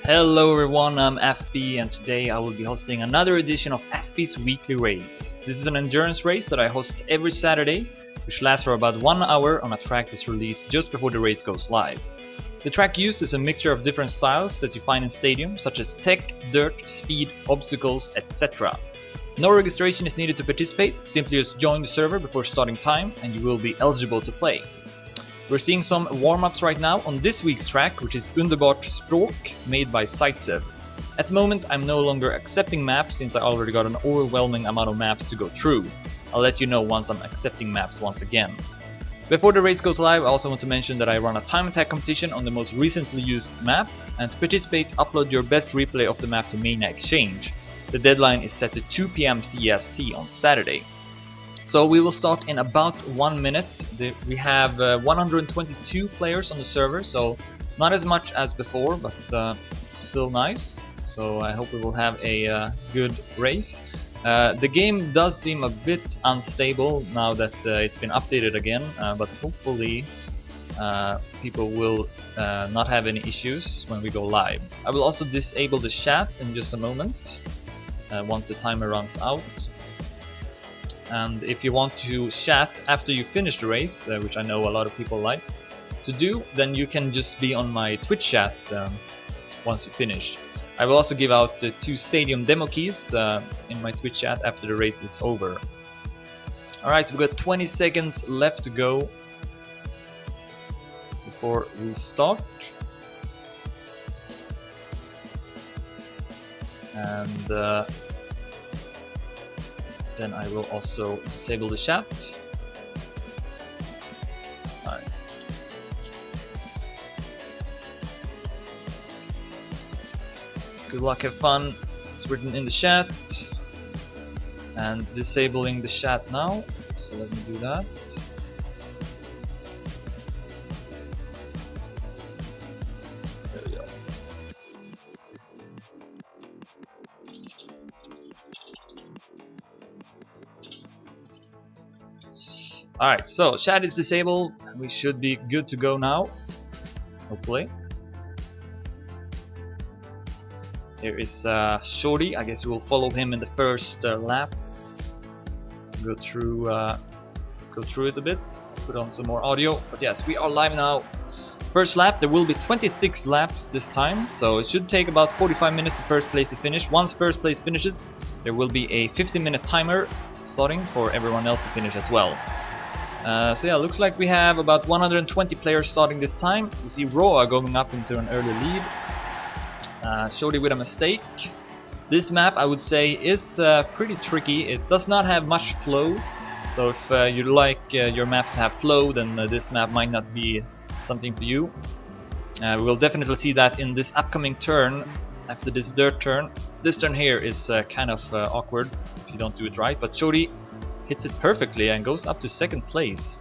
Hello everyone, I'm fB and today I will be hosting another edition of fB's weekly race. This is an endurance race that I host every Saturday, which lasts for about 1 hour on a track that's released just before the race goes live. The track used is a mixture of different styles that you find in stadiums, such as tech, dirt, speed, obstacles, etc. No registration is needed to participate, simply just join the server before starting time and you will be eligible to play. We're seeing some warm-ups right now on this week's track, which is Underbart Språk, made by Sightsev. At the moment I'm no longer accepting maps since I already got an overwhelming amount of maps to go through. I'll let you know once I'm accepting maps once again. Before the race goes live, I also want to mention that I run a time attack competition on the most recently used map, and to participate upload your best replay of the map to Mania Exchange. The deadline is set to 2 PM CEST on Saturday. So we will start in about 1 minute. We have 122 players on the server, so not as much as before, but still nice. So I hope we will have a good race. The game does seem a bit unstable now that it's been updated again, but hopefully people will not have any issues when we go live. I will also disable the chat in just a moment once the timer runs out. And if you want to chat after you finish the race, which I know a lot of people like to do, then you can just be on my Twitch chat once you finish. I will also give out the 2 stadium demo keys in my Twitch chat after the race is over. Alright, we've got 20 seconds left to go before we start. And then I will also disable the chat. Alright. Good luck, have fun. It's written in the chat. And disabling the chat now. So let me do that. There we go. Alright, so chat is disabled. We should be good to go now. Hopefully. Here is Shorty. I guess we will follow him in the first lap. To go through it a bit. Put on some more audio. But yes, we are live now. First lap. There will be 26 laps this time, so it should take about 45 minutes to first place to finish. Once first place finishes, there will be a 15-minute timer starting for everyone else to finish as well. So yeah, looks like we have about 120 players starting this time. We see Roa going up into an early lead. Shody with a mistake. This map, I would say, is pretty tricky. It does not have much flow. So if you like your maps to have flow, then this map might not be something for you. We will definitely see that in this upcoming turn, after this dirt turn. This turn here is kind of awkward if you don't do it right, but Shody hits it perfectly and goes up to 2nd place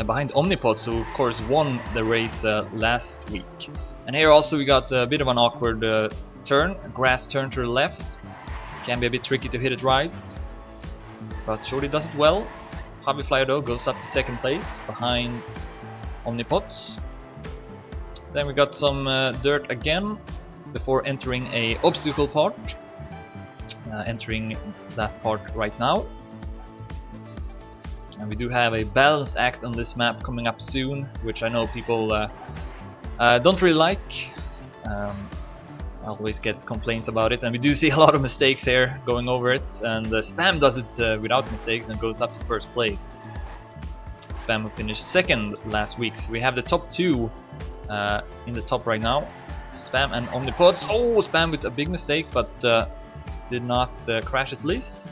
behind Omnipod, who of course won the race last week. And here also we got a bit of an awkward turn, a grass turn to the left. Can be a bit tricky to hit it right, but Shorty does it well. Hobby Flyer though goes up to 2nd place behind Omnipods. Then we got some dirt again before entering a obstacle part. Entering that part right now. And we do have a balance act on this map coming up soon, which I know people don't really like. I always get complaints about it, and we do see a lot of mistakes here going over it, and Spam does it without mistakes and goes up to 1st place. Spam who finished 2nd last week, so we have the top 2 in the top right now. Spam and Omnipods. Oh, Spam with a big mistake, but did not crash at least.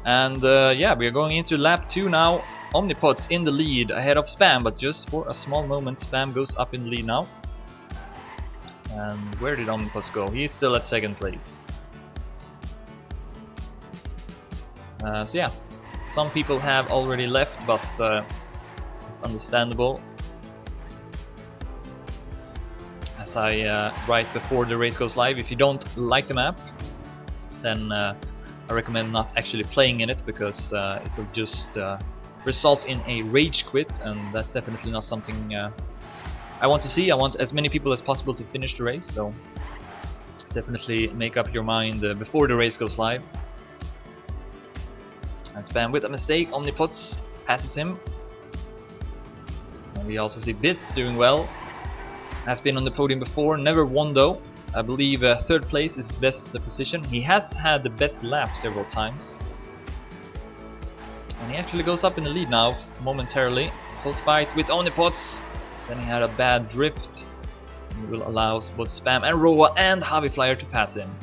And yeah, we are going into lap 2 now. Omnipods in the lead ahead of Spam, but just for a small moment Spam goes up in the lead now. And where did Omnipods go? He's still at 2nd place. So yeah, some people have already left, but it's understandable. As I write before the race goes live, if you don't like the map, then I recommend not actually playing in it, because it will just result in a rage quit, and that's definitely not something I want to see. I want as many people as possible to finish the race, so definitely make up your mind before the race goes live. And Spam with a mistake, Omnipots passes him. And we also see Bits doing well. Has been on the podium before, never won though. I believe third place is his best position. He has had the best lap several times. And he actually goes up in the lead now, momentarily. Close fight with Omnipots. Then he had a bad drift. He will allow both Spam and Roa and Javi Flyer to pass him.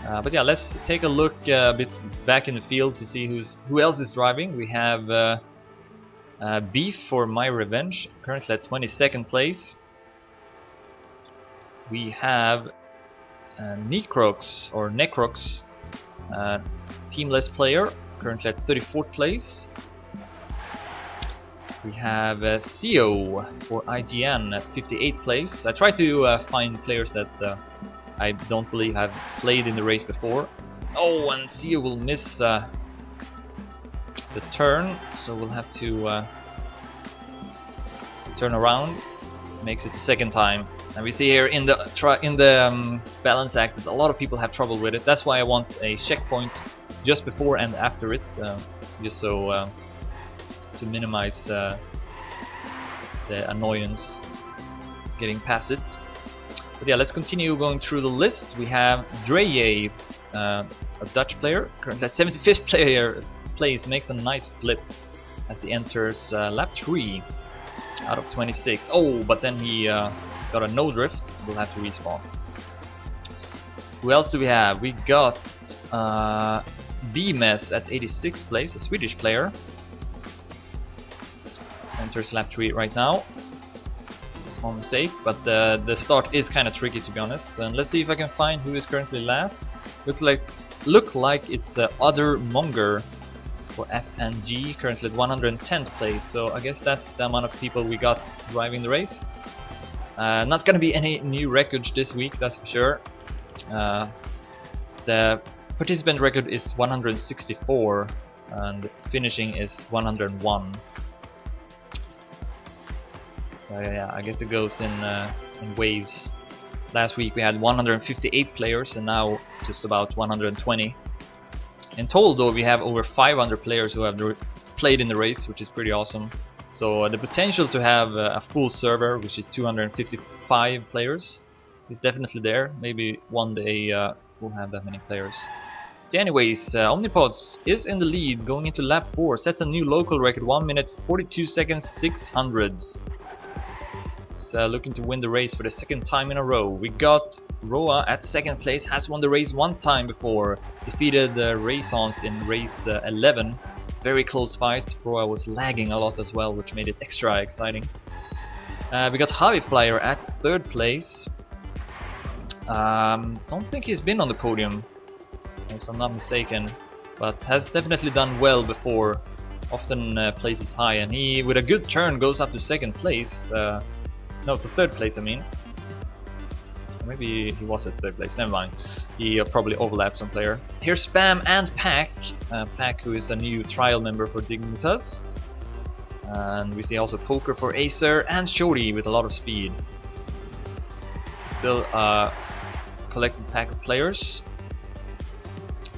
But yeah, let's take a look a bit back in the field to see who else is driving. We have Beef for My Revenge, currently at 22nd place. We have Necrox, teamless player, currently at 34th place. We have CEO for IGN at 58th place. I try to find players that I don't believe have played in the race before. Oh, and CEO will miss the turn, so we'll have to turn around. Makes it the second time. And we see here in the balance act that a lot of people have trouble with it. That's why I want a checkpoint just before and after it, just so to minimize the annoyance getting past it. But yeah, let's continue going through the list. We have Dreye, a Dutch player, currently at 75th place, makes a nice flip as he enters lap 3 out of 26. Oh, but then he got a no drift. We'll have to respawn. Who else do we have? We got BMS at 86th place, a Swedish player. Enters lap 3 right now. Small mistake, but the start is kind of tricky, to be honest. And let's see if I can find who is currently last. Look like it's Other Monger for FNG, currently at 110th place. So I guess that's the amount of people we got driving the race. Not gonna be any new records this week, that's for sure. The participant record is 164 and finishing is 101. So yeah, I guess it goes in waves. Last week we had 158 players and now just about 120. In total though, we have over 500 players who have played in the race, which is pretty awesome. So the potential to have a full server, which is 255 players, is definitely there. Maybe one day we'll have that many players. But anyways, Omnipods is in the lead going into lap 4, sets a new local record, 1 minute 42 seconds 600ths. Looking to win the race for the second time in a row. We got Roa at 2nd place, has won the race one time before, defeated Raisons in race 11. Very close fight. Roa was lagging a lot as well, which made it extra exciting. We got Javi Flyer at 3rd place. Don't think he's been on the podium, if I'm not mistaken, but has definitely done well before. Often places high, and he, with a good turn, goes up to 2nd place. No, to 3rd place, I mean. Maybe he was at 3rd place, never mind. He probably overlapped some player. Here's Spam and Pack. Pack, who is a new trial member for Dignitas. And we see also Poker for Acer and Shorty with a lot of speed. Still a collected pack of players.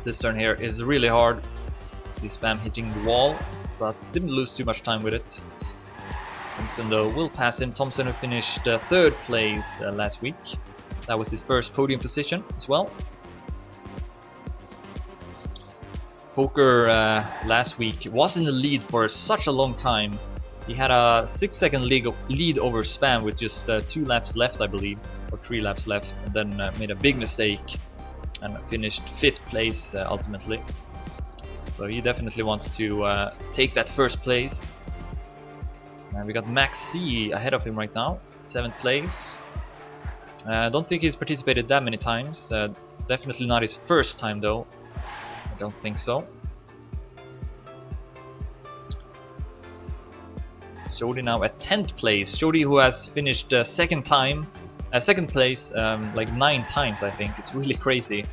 This turn here is really hard. See Spam hitting the wall, but didn't lose too much time with it. Thompson though will pass him. Thompson who finished 3rd place last week. That was his first podium position as well. Poker last week was in the lead for such a long time. He had a 6-second lead over Spam with just 2 laps left, I believe, or 3 laps left, and then made a big mistake and finished 5th place ultimately. So he definitely wants to take that 1st place. And we got Max C ahead of him right now, 7th place. I don't think he's participated that many times. Definitely not his first time though. I don't think so. Jody now at 10th place. Jody, who has finished second place like 9 times, I think. It's really crazy.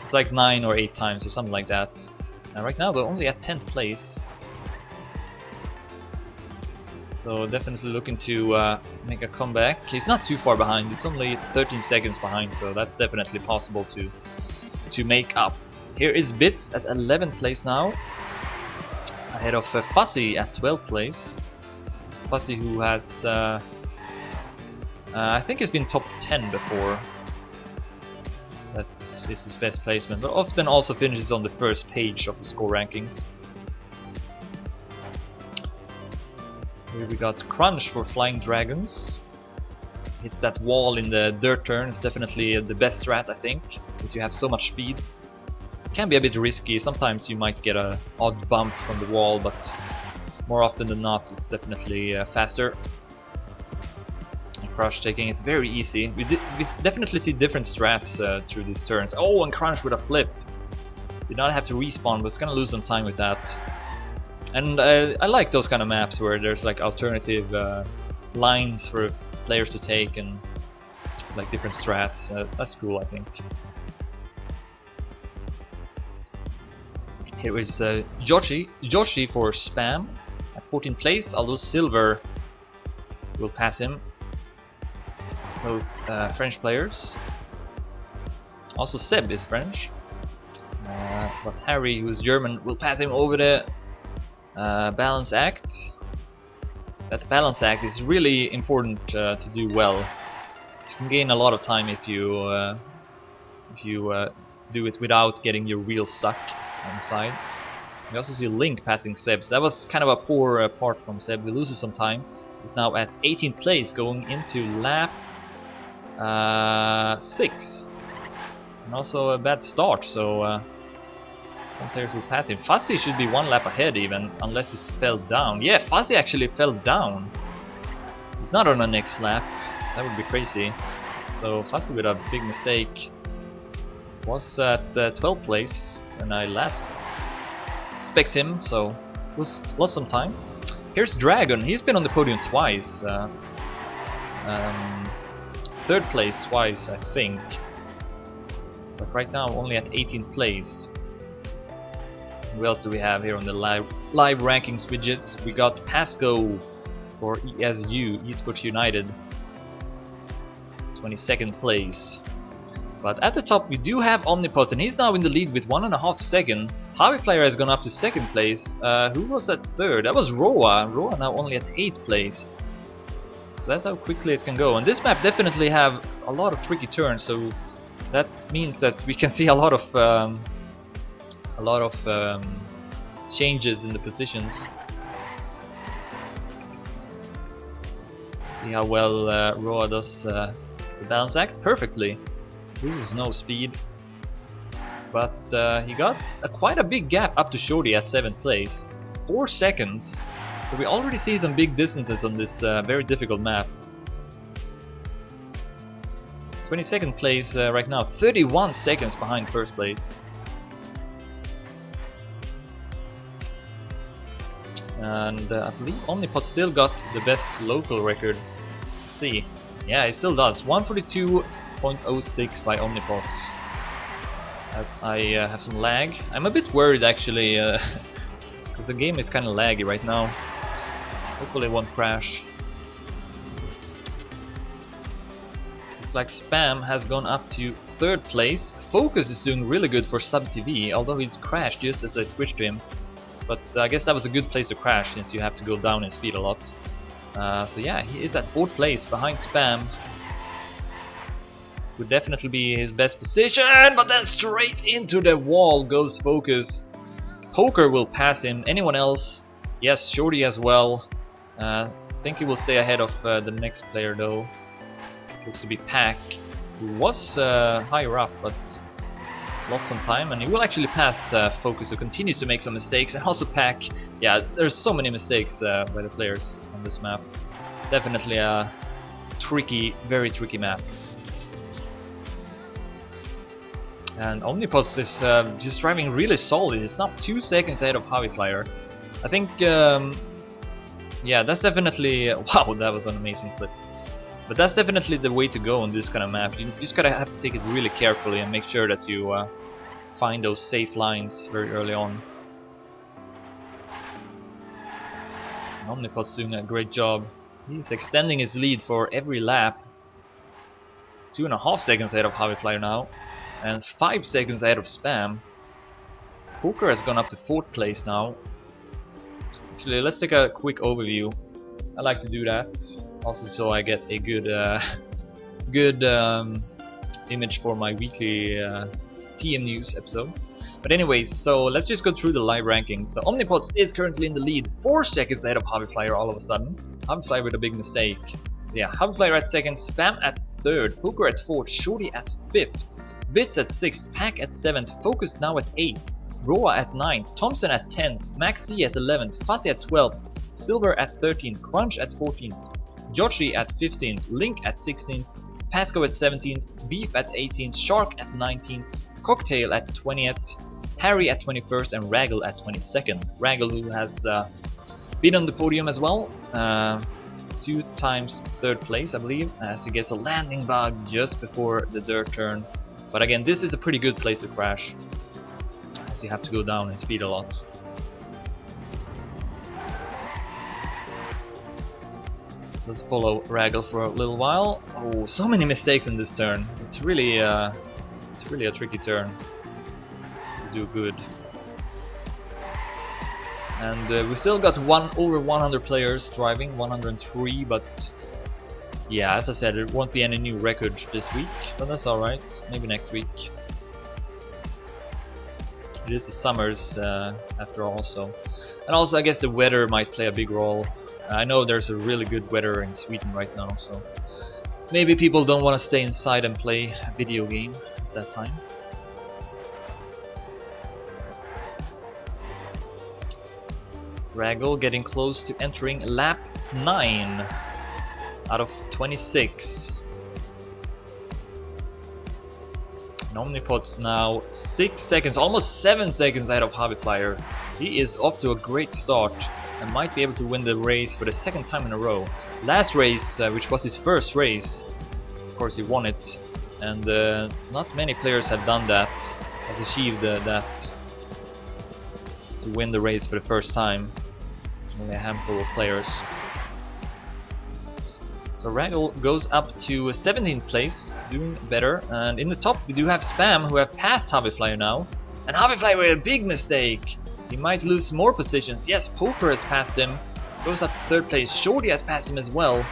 It's like 9 or 8 times or something like that. And right now they're only at 10th place. So definitely looking to make a comeback. He's not too far behind. He's only 13 seconds behind, so that's definitely possible to make up. Here is Bits at 11th place now, ahead of Fuzzy at 12th place. Fuzzy, who has I think he's been top 10 before. That is his best placement, but often also finishes on the first page of the score rankings. Here we got Crunch for Flying Dragons. Hits that wall in the dirt turn. It's definitely the best strat, I think, because you have so much speed. It can be a bit risky. Sometimes you might get an odd bump from the wall, but more often than not, it's definitely faster. And Crush taking it very easy. We definitely see different strats through these turns. Oh, and Crunch with a flip. Did not have to respawn, but it's gonna lose some time with that. And I like those kind of maps where there's like alternative lines for players to take and like different strats. That's cool, I think. Here is Joshi for Spam at 14th place, although Silver will pass him. Both French players. Also Seb is French. But Harry, who is German, will pass him over the balance act. That balance act is really important to do well. You can gain a lot of time if you do it without getting your wheel stuck on the side. We also see Link passing Seb. So that was kind of a poor part from Seb. He loses some time. He's now at 18th place, going into lap 6. And also a bad start, so some players will pass him. Fuzzy should be 1 lap ahead even, unless he fell down. Yeah, Fuzzy actually fell down. He's not on the next lap. That would be crazy. So Fuzzy with a big mistake. Was at 12th place when I last spec'd him, so lost some time. Here's Dragon. He's been on the podium twice. 3rd place twice, I think. But right now only at 18th place. Who else do we have here on the live rankings widget? We got Pasco for ESU, Esports United, 22nd place. But at the top we do have Omnipot, and he's now in the lead with 1.5 seconds. Flyer has gone up to 2nd place. Who was at 3rd? That was Roa. Roa now only at 8th place. So that's how quickly it can go. And this map definitely have a lot of tricky turns, so that means that we can see a lot of changes in the positions. See how well Roa does the balance act perfectly. Loses no speed, but he got quite a big gap up to Shorty at 7th place, 4 seconds. So we already see some big distances on this very difficult map. 22nd place right now, 31 seconds behind 1st place. And I believe Omnipot still got the best local record. Let's see. Yeah, he still does. 142.06 by Omnipot. As I have some lag. I'm a bit worried actually, because the game is kind of laggy right now. Hopefully it won't crash. Looks like Spam has gone up to 3rd place. Focus is doing really good for Sub TV, although he crashed just as I switched to him. But I guess that was a good place to crash, since you have to go down in speed a lot. So yeah, he is at 4th place behind Spam. Would definitely be his best position, but then straight into the wall goes Focus. Poker will pass him. Anyone else? Yes, Shorty as well. I think he will stay ahead of the next player though. Looks to be Pack, who was higher up, but lost some time, and he will actually pass Focus, who continues to make some mistakes, and also Pack. Yeah, there's so many mistakes by the players on this map. Definitely a tricky, very tricky map. And Omnipot is just driving really solid. It's not 2 seconds ahead of Flyer. I think, yeah, that's definitely... Wow, that was an amazing flip. But that's definitely the way to go on this kind of map. You just gotta have to take it really carefully and make sure that you find those safe lines very early on. Omnipot's doing a great job. He's extending his lead for every lap. 2.5 seconds ahead of Flyer now, and 5 seconds ahead of Spam. Poker has gone up to 4th place now. Actually, let's take a quick overview. I like to do that, also so I get a good image for my weekly TM news episode. But anyways, so let's just go through the live rankings. So Omnipots is currently in the lead, 4 seconds ahead of Flyer all of a sudden. Flyer with a big mistake. Yeah, Flyer at 2nd, Spam at 3rd, Poker at 4th, Shorty at 5th, Bits at 6th, Pack at 7th, Focus now at 8th, Roa at 9th, Thompson at 10th, Maxi at 11th, Fuzzy at 12th, Silver at 13th, Crunch at 14th, Joshi at 15th, Link at 16th, Pasco at 17th, Beef at 18th, Shark at 19th, Cocktail at 20th, Harry at 21st, and Raggle at 22nd. Raggle, who has been on the podium as well, 2 times 3rd place I believe, as he gets a landing bug just before the dirt turn. But again, this is a pretty good place to crash, as you have to go down and speed a lot. Let's follow Raggle for a little while. Oh, so many mistakes in this turn. It's really a tricky turn to do good. And we still got over 100 players driving, 103, but yeah, as I said, there won't be any new records this week, but that's alright, maybe next week. It is the summers after all, so. And also I guess the weather might play a big role. I know there's a really good weather in Sweden right now, so maybe people don't want to stay inside and play a video game at that time. Raggle getting close to entering lap 9 out of 26. And Omnipot's now 6 seconds, almost 7 seconds ahead of Flyer. He is off to a great start and might be able to win the race for the 2nd time in a row. Last race, which was his first race, of course he won it, and not many players have done that, has achieved that, to win the race for the first time. Only a handful of players. So Raggle goes up to 17th place, doing better, and in the top we do have Spam, who have passed Flyer now, and Flyer with a big mistake. He might lose more positions. Yes, Poker has passed him, goes up to 3rd place. Shorty has passed him as well.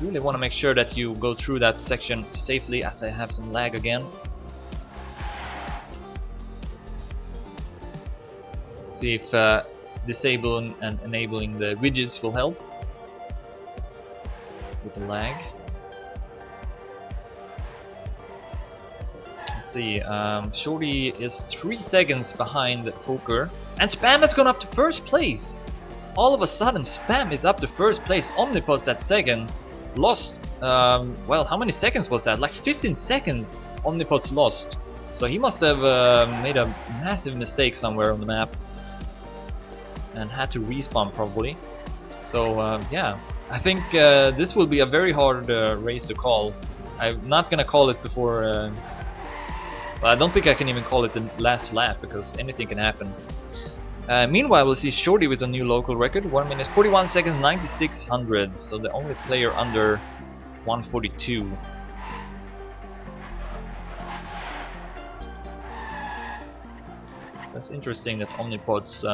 Really want to make sure that you go through that section safely, as I have some lag again. See if disabling and enabling the widgets will help with the lag. Let's see, Shorty is 3 seconds behind Poker, and Spam has gone up to 1st place. All of a sudden, Spam is up to 1st place. Omnipot's at 2nd. Lost, well, how many seconds was that? Like 15 seconds Omnipot's lost. So he must have made a massive mistake somewhere on the map and had to respawn probably. So yeah, I think this will be a very hard race to call. I'm not gonna call it before, well, I don't think I can even call it the last lap, because anything can happen. Meanwhile, we'll see Shorty with a new local record, 1 minute 41 seconds 96 hundredths, so the only player under 142. That's interesting that Omnipot's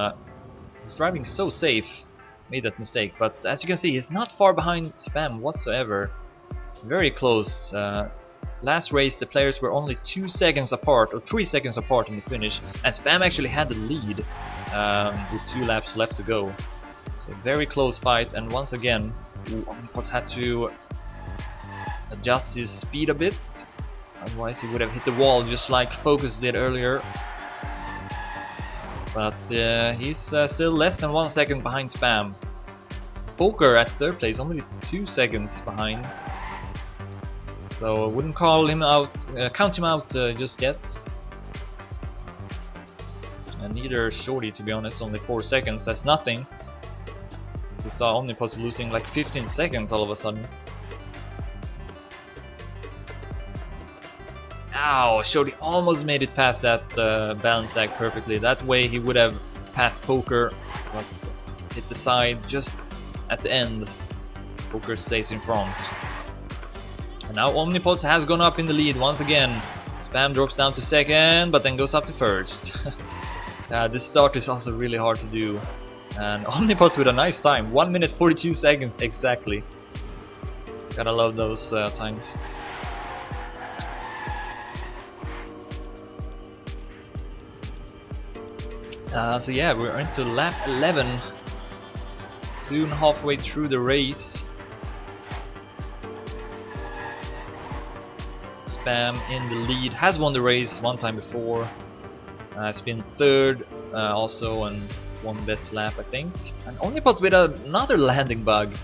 is driving so safe, made that mistake, but as you can see, he's not far behind Spam whatsoever. Very close. Last race the players were only 2 seconds apart, or 3 seconds apart in the finish, and Spam actually had the lead with 2 laps left to go. So very close fight, and once again Omnipot had to adjust his speed a bit, otherwise he would have hit the wall just like Focus did earlier. But he's still less than 1 second behind Spam. Poker at 3rd place, only 2 seconds behind. So I wouldn't call him out, count him out just yet. And neither Shorty, to be honest, only 4 seconds, that's nothing. So we saw Omnipot losing like 15 seconds all of a sudden. Ow, Shorty almost made it past that balance act perfectly. That way he would have passed Poker, but hit the side just at the end. Poker stays in front. And now Omnipods has gone up in the lead once again. Spam drops down to second, but then goes up to first. This start is also really hard to do. And Omnipods with a nice time, 1 minute 42 seconds exactly. Gotta love those times. So yeah, we're into lap 11. Soon halfway through the race. Spam in the lead, has won the race one time before. It's been third also and won best lap I think. And Omnipods with another landing bug.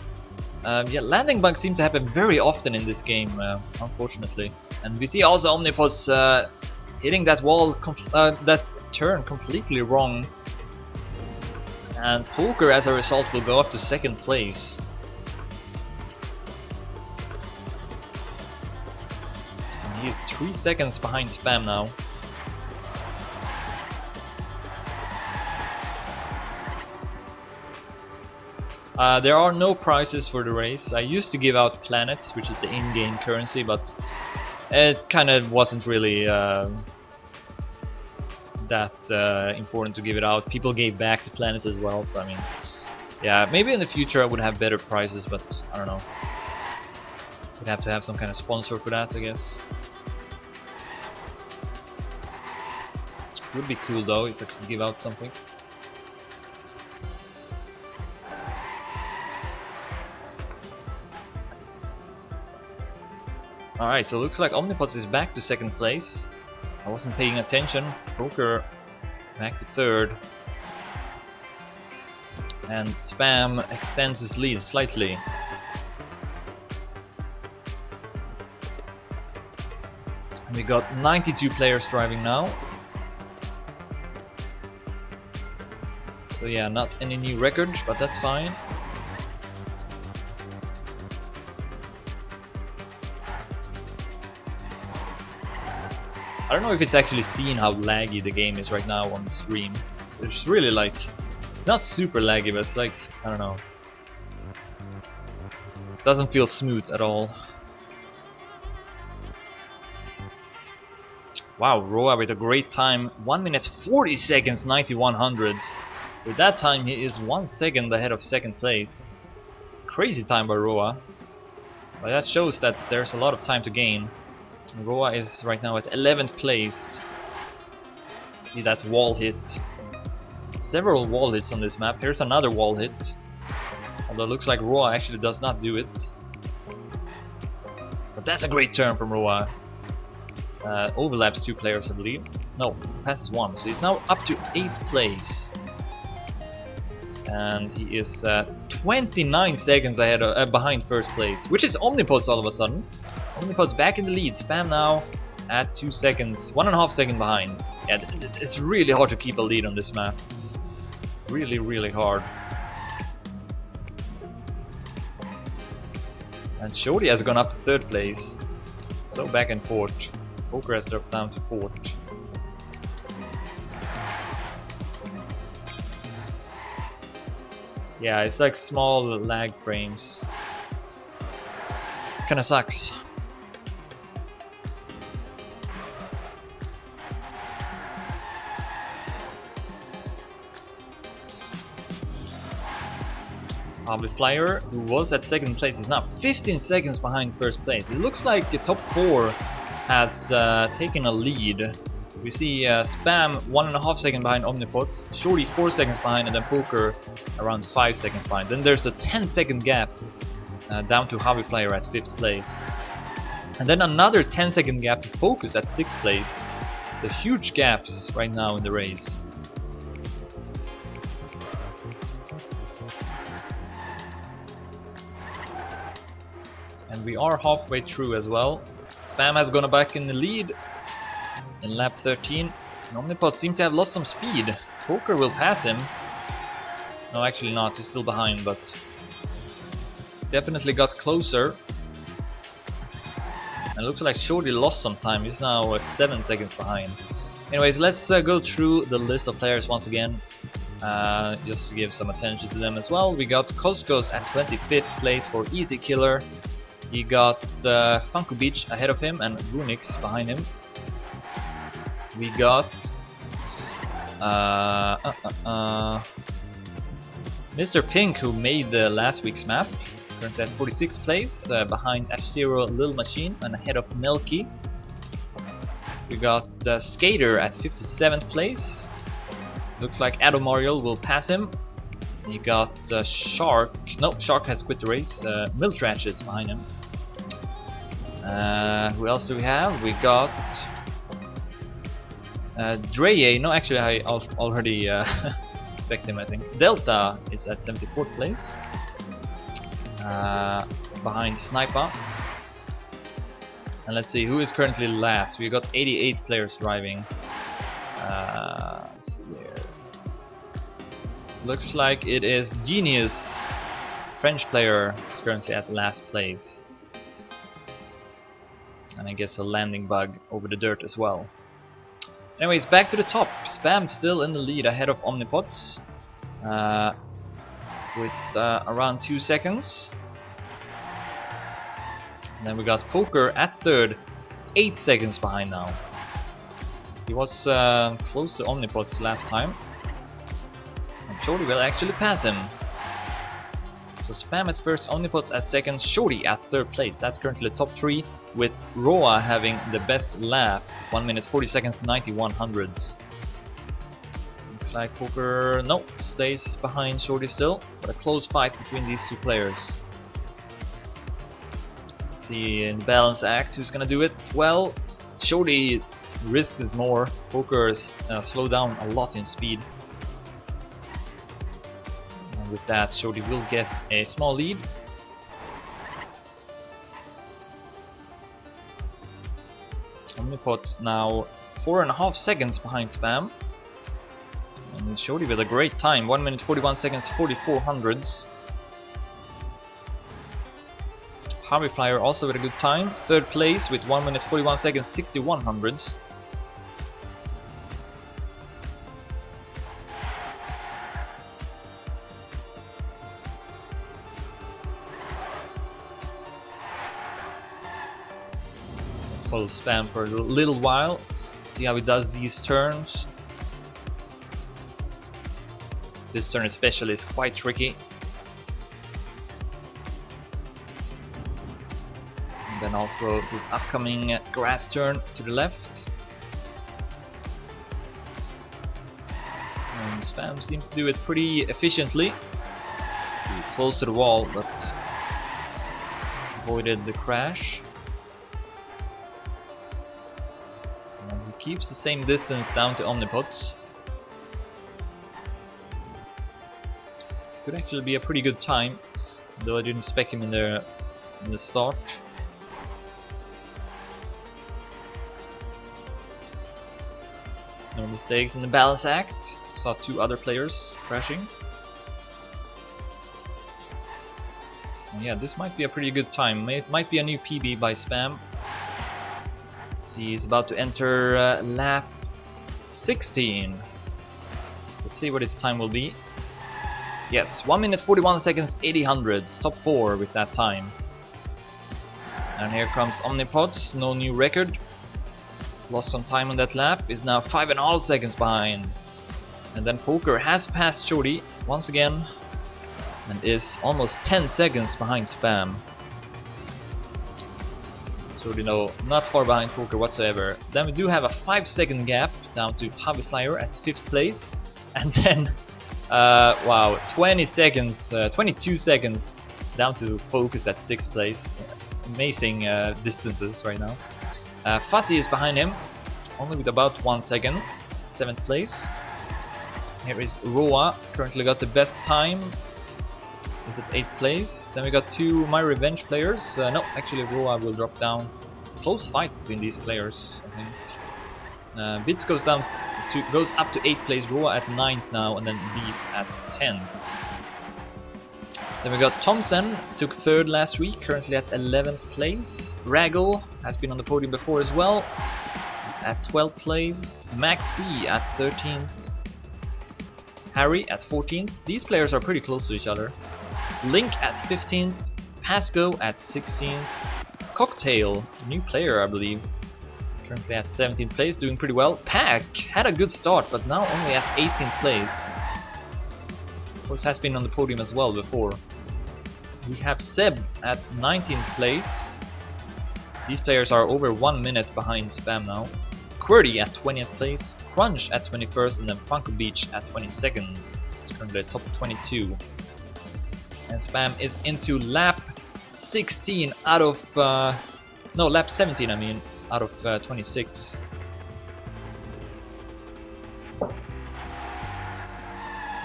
Yeah, landing bugs seem to happen very often in this game, unfortunately. And we see also Omnipods hitting that wall, that turn completely wrong. And Poker as a result will go up to second place. And he is 3 seconds behind Spam now. There are no prizes for the race. I used to give out planets, which is the in-game currency, but it kind of wasn't really that important to give it out. People gave back the planets as well, so I mean, yeah, maybe in the future I would have better prizes, but I don't know. Would have to have some kind of sponsor for that, I guess. Would be cool though if I could give out something. Alright, so it looks like Omnipods is back to second place. I wasn't paying attention. Poker back to third. And Spam extends his lead slightly. And we got 92 players driving now. So yeah, not any new records, but that's fine. I don't know if it's actually seen how laggy the game is right now on the stream. It's really like, not super laggy, but it's like, I don't know. It doesn't feel smooth at all. Wow, Roa with a great time, 1 minute 40 seconds, 91 hundredths. With that time he is 1 second ahead of second place. Crazy time by Roa. But that shows that there's a lot of time to gain. Roa is right now at 11th place. See that wall hit. Several wall hits on this map. Here's another wall hit. Although it looks like Roa actually does not do it. But that's a great turn from Roa. Overlaps 2 players I believe. No, passes 1. So he's now up to 8th place. And he is 29 seconds ahead behind first place. Which is Omnipods all of a sudden. Omnipods back in the lead. Spam now at 2 seconds, 1.5 seconds behind. Yeah, it's really hard to keep a lead on this map. Really, really hard. And Shodi has gone up to 3rd place. So back and forth. Poker has dropped down to 4th. Yeah, it's like small lag frames. Kinda sucks. Harvey Flyer, who was at 2nd place, is now 15 seconds behind 1st place. It looks like the top 4 has taken a lead. We see Spam 1.5 seconds behind Omnipods, Shorty 4 seconds behind, and then Poker around 5 seconds behind. Then there's a 10-second gap down to Harvey Flyer at 5th place. And then another 10-second gap to Focus at 6th place. So huge gaps right now in the race. And we are halfway through as well. Spam has gone back in the lead in lap 13. And Omnipods seem to have lost some speed. Poker will pass him. No, actually not. He's still behind, but definitely got closer. And it looks like Shorty lost some time. He's now 7 seconds behind. Anyways, let's go through the list of players once again. just to give some attention to them as well. We got Coscos at 25th place for Easy Killer. He got Funko Beach ahead of him and Runix behind him. We got Mr. Pink, who made last week's map, currently at 46th place, behind F-Zero Lil Machine and ahead of Melky. We got Skater at 57th place. Looks like Adomariel will pass him. You got Shark. No, Shark has quit the race. Milt Ratchet behind him. Who else do we have? We got Dreye. No, actually, I already expect him, I think. Delta is at 74th place. Behind Sniper. And let's see who is currently last. We got 88 players driving. Let's see here. Looks like it is Genius, French player, is currently at last place. And I guess a landing bug over the dirt as well. Anyways, back to the top. Spam still in the lead ahead of Omnipods with around 2 seconds. And then we got Poker at third, 8 seconds behind now. He was close to Omnipods last time. And Shorty will actually pass him. So Spam at first, Omnipods at second, Shorty at third place. That's currently the top 3, with Roa having the best lap, 1 minute 40 seconds, 91 hundredths. Looks like Poker, no, stays behind Shorty still, but a close fight between these two players. See in the balance act who's gonna do it. Well, Shorty risks more. Poker slowed down a lot in speed. And with that, Shorty will get a small lead. Omnipods now 4.5 seconds behind Spam. And Shorty with a great time, 1 minute 41 seconds, 44 hundredths. Harvey Flyer also with a good time, third place with 1 minute 41 seconds, 61 hundredths. Let's follow Spam for a little while, see how he does these turns. This turn especially is quite tricky. Then also this upcoming grass turn to the left. And Spam seems to do it pretty efficiently. Close to the wall, but avoided the crash. And he keeps the same distance down to Omnipods. Could actually be a pretty good time, though I didn't spec him in the start. No mistakes in the balance act. Saw 2 other players crashing. And yeah, this might be a pretty good time. It might be a new PB by Spam. Let's see, he's about to enter lap 16. Let's see what his time will be. Yes, 1 minute 41 seconds, 80 hundredths. Top 4 with that time. And here comes Omnipods, no new record. Lost some time on that lap, is now 5.5 seconds behind. And then Poker has passed Shorty once again and is almost 10 seconds behind Spam. Shorty, no, not far behind Poker whatsoever. Then we do have a 5-second gap down to Hobby Flyer at 5th place. And then, wow, 20 seconds, 22 seconds down to Focus at 6th place. Amazing distances right now. Fuzzy is behind him, only with about 1 second, 7th place. Here is Roa, currently got the best time, is at 8th place. Then we got 2 My Revenge players. No, actually Roa will drop down. Close fight between these players, I think. Bits goes up to 8th place, Roa at 9th now, and then Beef at 10th. Then we got Thompson, took 3rd last week, currently at 11th place. Raggle has been on the podium before as well, is at 12th place. Max C at 13th. Harry at 14th. These players are pretty close to each other. Link at 15th. Pasco at 16th. Cocktail, new player I believe, currently at 17th place, doing pretty well. Pack had a good start, but now only at 18th place. Of course, has been on the podium as well before. We have Seb at 19th place. These players are over 1 minute behind Spam now. QWERTY at 20th place, Crunch at 21st, and then Funko Beach at 22nd. It's currently top 22. And Spam is into lap 16 out of no, lap 17 I mean, out of 26.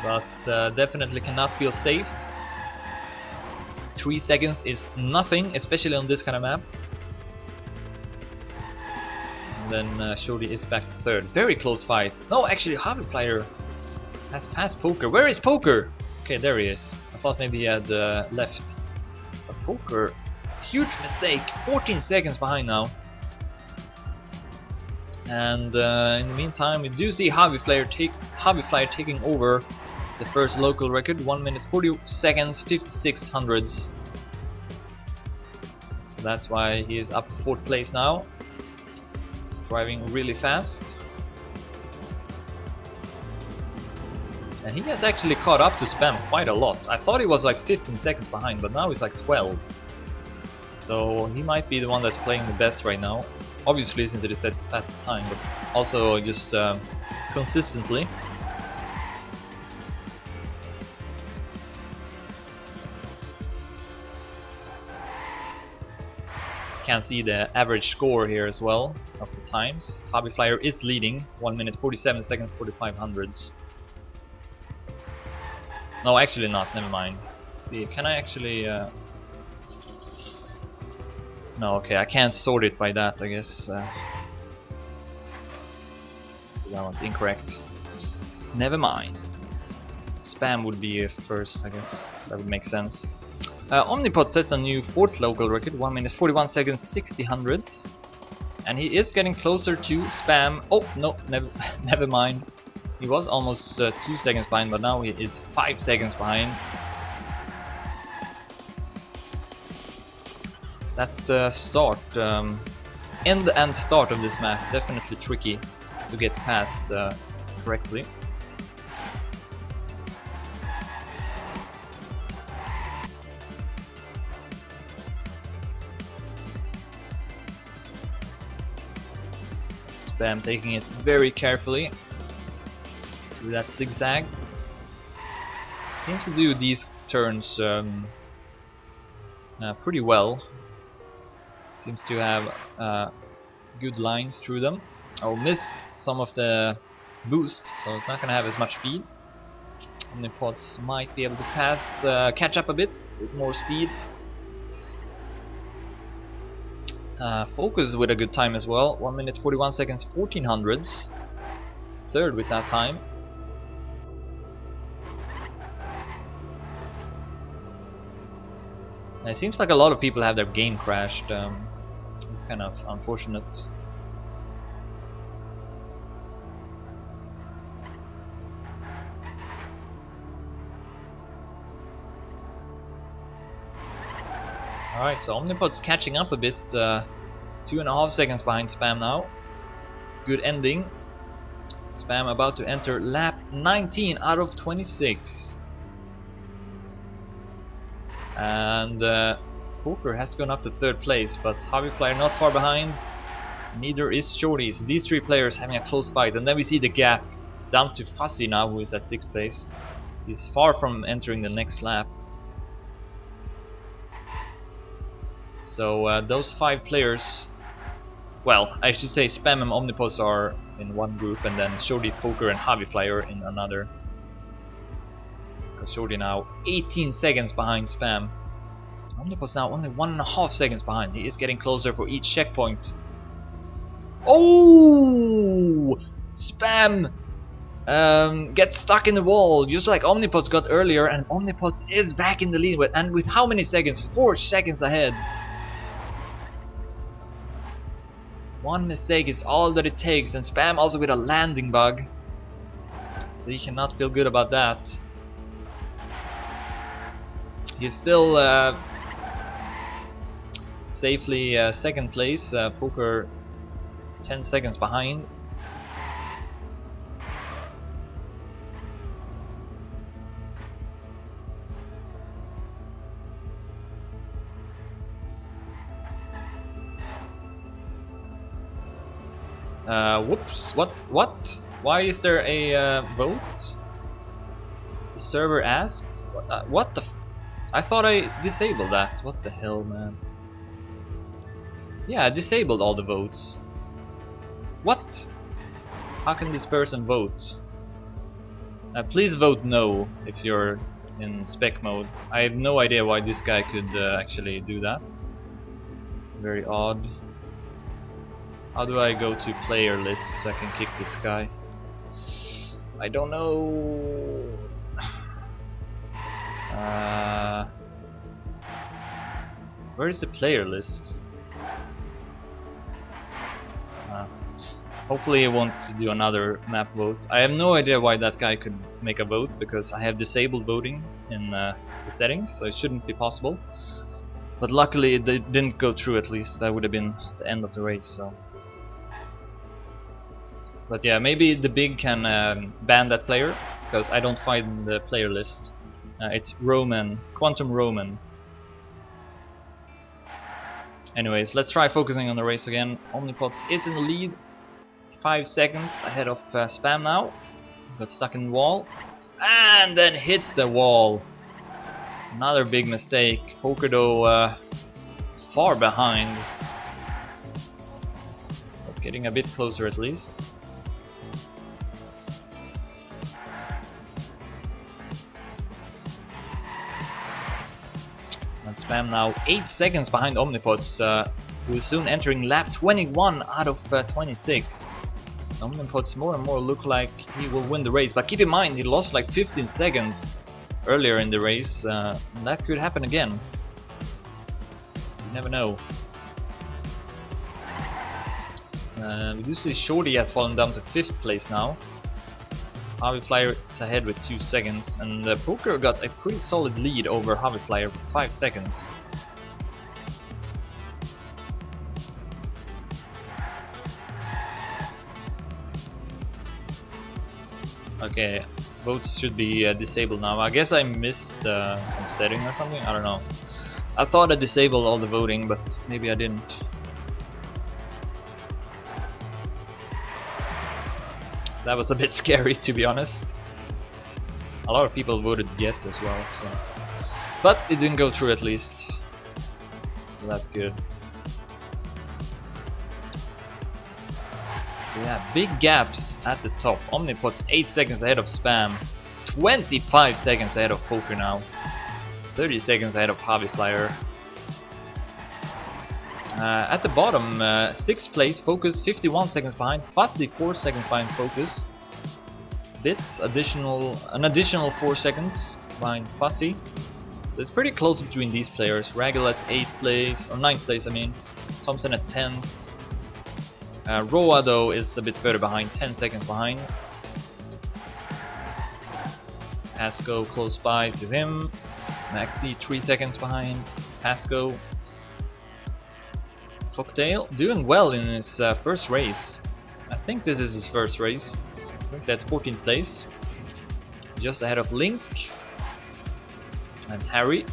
But definitely cannot feel safe. 3 seconds is nothing, especially on this kind of map. And then Shorty is back to third. Very close fight. No, actually Hobby Flyer has passed Poker. Where is Poker? Okay, there he is. I thought maybe he had left. But Poker, huge mistake. 14 seconds behind now. And in the meantime, we do see Hobby Flyer taking over the first local record. 1 minute 40 seconds 56 hundredths. So that's why he is up to 4th place now. He's driving really fast. And he has actually caught up to Spam quite a lot. I thought he was like 15 seconds behind, but now he's like 12. So he might be the one that's playing the best right now. Obviously, since it is set the fastest time, but also just consistently. Can see the average score here as well of the times. Hobby Flyer is leading, 1 minute 47 seconds 45 hundredths. No, actually not, never mind. Let's see, can I actually no, okay, I can't sort it by that, I guess. So that was incorrect. Never mind. Spam would be first, I guess. That would make sense. Omnipod sets a new 4th local record, 1 minute 41 seconds 60 hundredths. And he is getting closer to Spam. Oh, no, never mind. He was almost 2 seconds behind, but now he is 5 seconds behind. That start, end and start of this map, definitely tricky to get past correctly. Spam taking it very carefully through that zigzag. Seems to do these turns pretty well. Seems to have good lines through them. Oh, missed some of the boost, so it's not gonna have as much speed. Omnipods might be able to pass, catch up a bit with more speed. Focus with a good time as well, 1 minute 41 seconds 14 hundredths. 3rd with that time. And it seems like a lot of people have their game crashed. It's kind of unfortunate. Alright, so Omnipod's catching up a bit. 2.5 seconds behind Spam now. Good ending. Spam about to enter lap 19 out of 26. And Poker has gone up to 3rd place, but Hobby Flyer not far behind. Neither is Shorty. So these 3 players having a close fight. And then we see the gap down to Fuzzy now, who is at 6th place. He's far from entering the next lap. So those 5 players, well, I should say Spam and Omnipod are in one group, and then Shorty, Poker and Hobby Flyer in another. Because Shorty now 18 seconds behind Spam. Omnipod's now only 1.5 seconds behind. He is getting closer for each checkpoint. Oh! Spam gets stuck in the wall, just like Omnipod got earlier, and Omnipod is back in the lead with how many seconds? 4 seconds ahead. One mistake is all that it takes, and Spam also with a landing bug. So he cannot feel good about that. He's still safely second place, poker 10 seconds behind. Whoops, what? Why is there a vote? The server asked? What the f— I thought I disabled that. What the hell, man? Yeah, I disabled all the votes. What? How can this person vote? Please vote no if you're in spec mode. I have no idea why this guy could actually do that. It's very odd. How do I go to player lists so I can kick this guy? I don't know. Where is the player list? Hopefully it won't do another map vote. I have no idea why that guy could make a vote, because I have disabled voting in the settings, so it shouldn't be possible. But luckily it didn't go through, at least. That would have been the end of the race. So. But yeah, maybe the big can ban that player, because I don't find the player list. It's Roman, Quantum Roman. Anyways, let's try focusing on the race again. Omnipods is in the lead, 5 seconds ahead of Spam now. Got stuck in the wall, and then hits the wall. Another big mistake. Poker though far behind, but getting a bit closer at least. Spam now 8 seconds behind Omnipods, who is soon entering lap 21 out of 26. So Omnipods more and more look like he will win the race, but keep in mind he lost like 15 seconds earlier in the race. That could happen again. You never know. We do see Shorty has fallen down to 5th place now. Harvey Flyer is ahead with 2 seconds, and Poker got a pretty solid lead over Harvey Flyer with 5 seconds. Okay, votes should be disabled now. I guess I missed some setting or something, I don't know. I thought I disabled all the voting, but maybe I didn't. That was a bit scary, to be honest. A lot of people voted yes as well, so. But it didn't go through at least, so that's good. So yeah, big gaps at the top. Omnipods 8 seconds ahead of Spam, 25 seconds ahead of Poker now, 30 seconds ahead of Harvey Flyer. At the bottom, 6th place, Focus 51 seconds behind, Fussy 4 seconds behind Focus. Bits, an additional 4 seconds behind Fussy. So it's pretty close between these players. Raggle at 8th place, or 9th place I mean. Thompson at 10th. Roa though is a bit further behind, 10 seconds behind. Pasco close by to him. Maxi 3 seconds behind. Pasco. Cocktail doing well in his first race. I think this is his first race. I think that's 14th place. Just ahead of Link and Harry.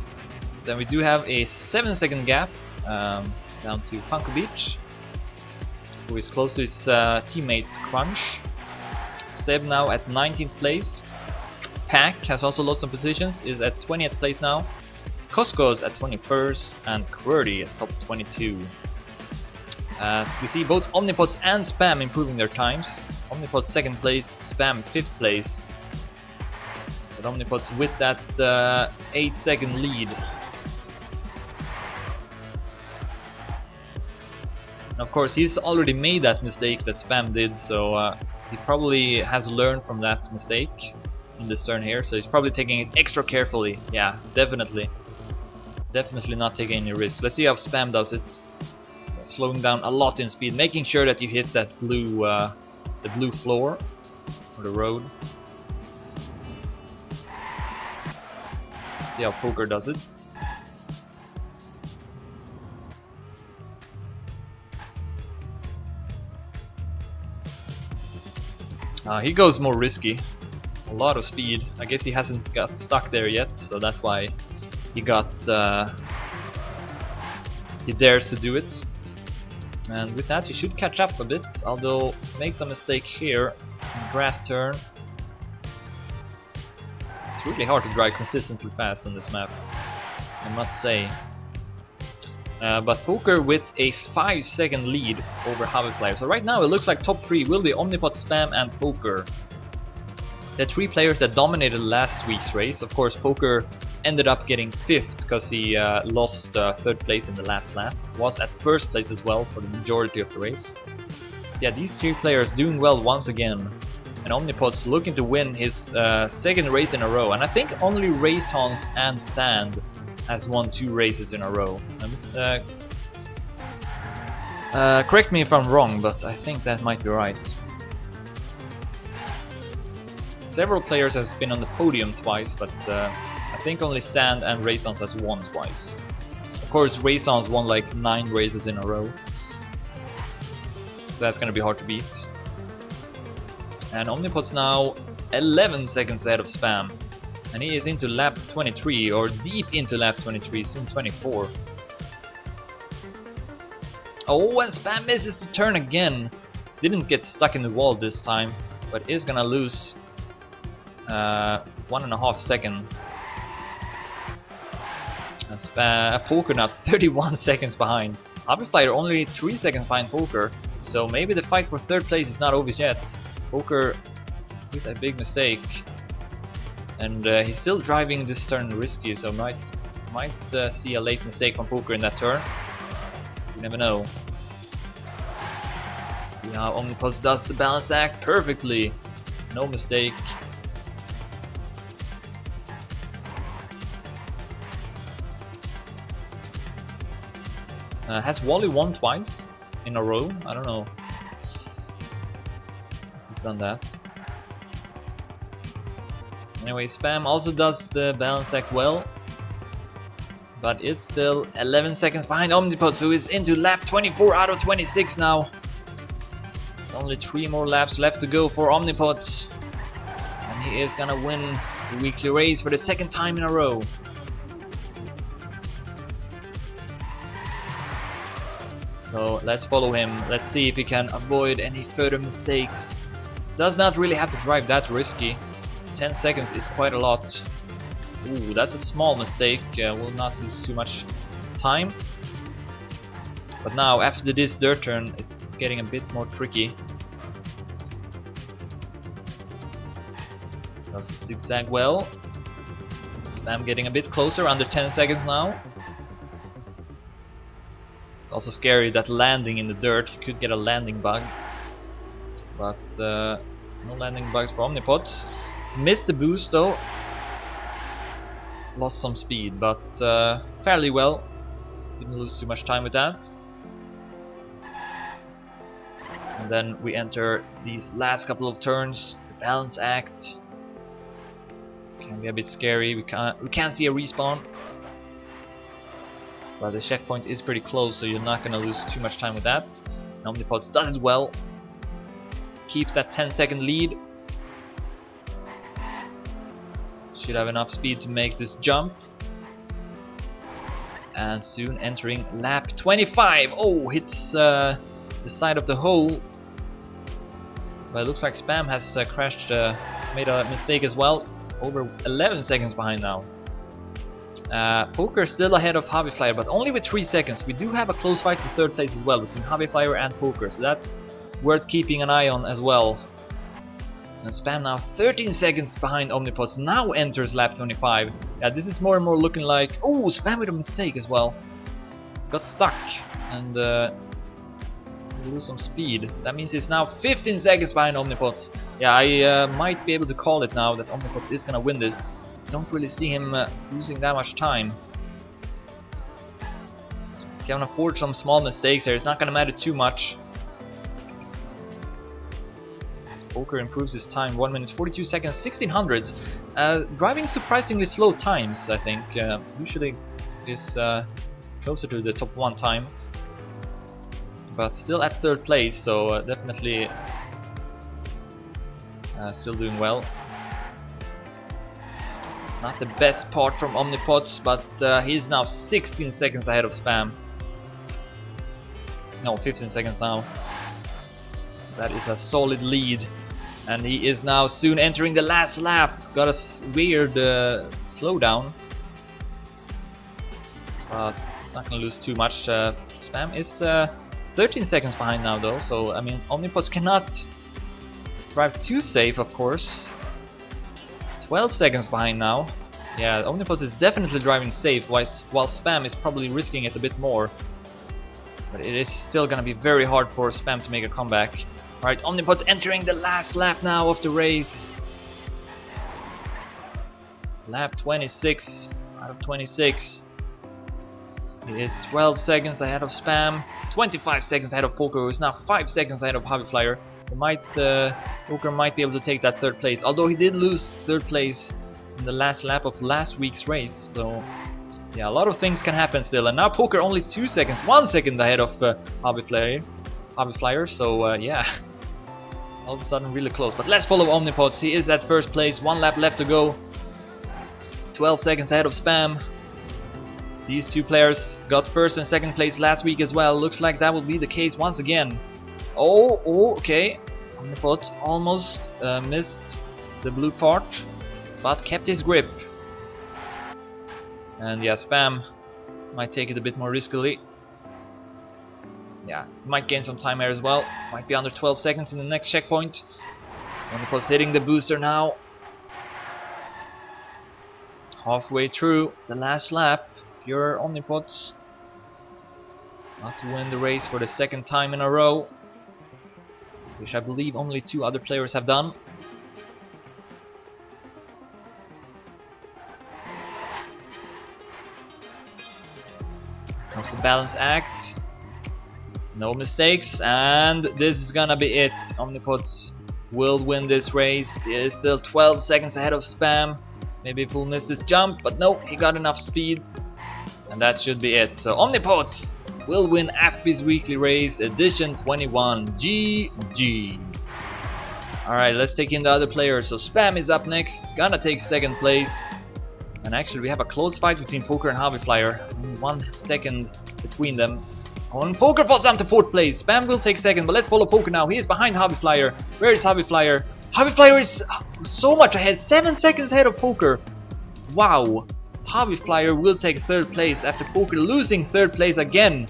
Then we do have a 7-second gap down to Punko Beach, who is close to his teammate Crunch. Seb now at 19th place. Pack has also lost some positions, is at 20th place now. Costco's at 21st and QWERTY at top 22. As we see both Omnipods and Spam improving their times. Omnipods 2nd place, Spam 5th place. But Omnipods with that 8-second lead. And of course he's already made that mistake that Spam did, so he probably has learned from that mistake in this turn here, so he's probably taking it extra carefully. Yeah, definitely. Definitely not taking any risks. Let's see how Spam does it. Slowing down a lot in speed, making sure that you hit that blue, the blue floor or the road. see how Poker does it. He goes more risky. A lot of speed. I guess he hasn't got stuck there yet, so that's why he got he dares to do it. And with that he should catch up a bit, although makes a mistake here. Grass turn. It's really hard to drive consistently fast on this map, I must say. But Poker with a 5-second lead over hBFlyer. So right now it looks like top 3 will be Omnipot, Spam and Poker. The 3 players that dominated last week's race. Of course Poker ended up getting 5th because he lost 3rd place in the last lap. Was at 1st place as well for the majority of the race. Yeah, these 3 players doing well once again. And Omnipot's looking to win his 2nd race in a row. And I think only Rayshans and Sand has won 2 races in a row. Correct me if I'm wrong, but I think that might be right. Several players have been on the podium twice, but I think only Sand and Rayshans has won twice. Of course, Rayshans won like 9 races in a row, so that's gonna be hard to beat. And Omnipot's now 11 seconds ahead of Spam. And he is into lap 23, or deep into lap 23, soon 24. Oh, and Spam misses the turn again. Didn't get stuck in the wall this time, but is gonna lose 1.5 seconds. Poker now 31 seconds behind. hBFlyer only 3 seconds behind Poker, so maybe the fight for 3rd place is not over yet. Poker with a big mistake. And he's still driving this turn risky, so might see a late mistake from Poker in that turn. You never know. See how Omnipot does the balance act perfectly. No mistake. Has Wally won twice in a row? I don't know. He's done that. Anyway, Spam also does the balance act well, but it's still 11 seconds behind Omnipot, who is into lap 24 out of 26 now. There's only 3 more laps left to go for Omnipot, and he is gonna win the weekly race for the 2nd time in a row. So let's follow him. Let's see if he can avoid any further mistakes. Does not really have to drive that risky. 10 seconds is quite a lot. Ooh, that's a small mistake. Will not lose too much time. But now, after this dirt turn, it's getting a bit more tricky. Does the zigzag well. Spam getting a bit closer, under 10 seconds now. Also scary that landing in the dirt, you could get a landing bug. But no landing bugs for Omnipot. Missed the boost though. Lost some speed, but fairly well. Didn't lose too much time with that. And then we enter these last couple of turns. The balance act can be a bit scary. We can't see a respawn, but the checkpoint is pretty close, so you're not gonna lose too much time with that. And Omnipot does it well. Keeps that 10-second lead. Should have enough speed to make this jump. And soon entering lap 25. Oh, hits the side of the hole. But it looks like Spam has crashed, made a mistake as well. Over 11 seconds behind now. Poker still ahead of hBFlyer, but only with 3 seconds. We do have a close fight for 3rd place as well between hBFlyer and Poker, so that's worth keeping an eye on as well. And Spam now 13 seconds behind Omnipot, now enters lap 25. Yeah, this is more and more looking like... Oh, Spam with a mistake as well. Got stuck and lose some speed. That means it's now 15 seconds behind Omnipot. Yeah, I might be able to call it now that Omnipot is gonna win this. Don't really see him losing that much time. Can afford some small mistakes there. It's not gonna matter too much. Poker improves his time, 1 minute 42 seconds, 1600s. Driving surprisingly slow times, I think. Usually is closer to the top 1 time. But still at 3rd place, so definitely still doing well. Not the best part from Omnipods, but he's now 16 seconds ahead of Spam. No, 15 seconds now. That is a solid lead. And he is now soon entering the last lap. Got a weird slowdown. But it's not gonna lose too much. Spam is 13 seconds behind now though, so I mean Omnipods cannot drive too safe, of course. 12 seconds behind now. Yeah, Omnipods is definitely driving safe, while Spam is probably risking it a bit more. But it is still gonna be very hard for Spam to make a comeback. Alright, Omnipods entering the last lap now of the race. Lap 26 out of 26. He is 12 seconds ahead of Spam, 25 seconds ahead of Poker, who is now 5 seconds ahead of Flyer. So Poker might be able to take that 3rd place, although he did lose 3rd place in the last lap of last week's race. So yeah, a lot of things can happen still. And now Poker only 2 seconds, 1 second ahead of Flyer. So yeah, all of a sudden really close. But let's follow Omnipods. He is at 1st place, 1 lap left to go. 12 seconds ahead of Spam. These 2 players got 1st and 2nd place last week as well. Looks like that will be the case once again. Oh, okay. Omnipods almost missed the blue part, but kept his grip. And yeah, Spam might take it a bit more riskily. Yeah, might gain some time here as well. Might be under 12 seconds in the next checkpoint. Omnipods hitting the booster now. Halfway through the last lap. If you're Omnipods, not to win the race for the 2nd time in a row, which I believe only 2 other players have done. Comes the balance act. No mistakes, and this is gonna be it. Omnipods will win this race. He is still 12 seconds ahead of Spam. Maybe if he'll miss his jump, but no, he got enough speed. And that should be it. So Omnipods will win fB's weekly race edition 21. GG. Alright, let's take in the other players. So Spam is up next, gonna take 2nd place. And actually we have a close fight between Poker and Flyer. Only 1 second between them. Oh, and Poker falls down to 4th place. Spam will take 2nd, but let's follow Poker now. He is behind Flyer. Where is Flyer? Flyer is so much ahead, 7 seconds ahead of Poker. Wow. Flyer will take 3rd place after Poker losing 3rd place again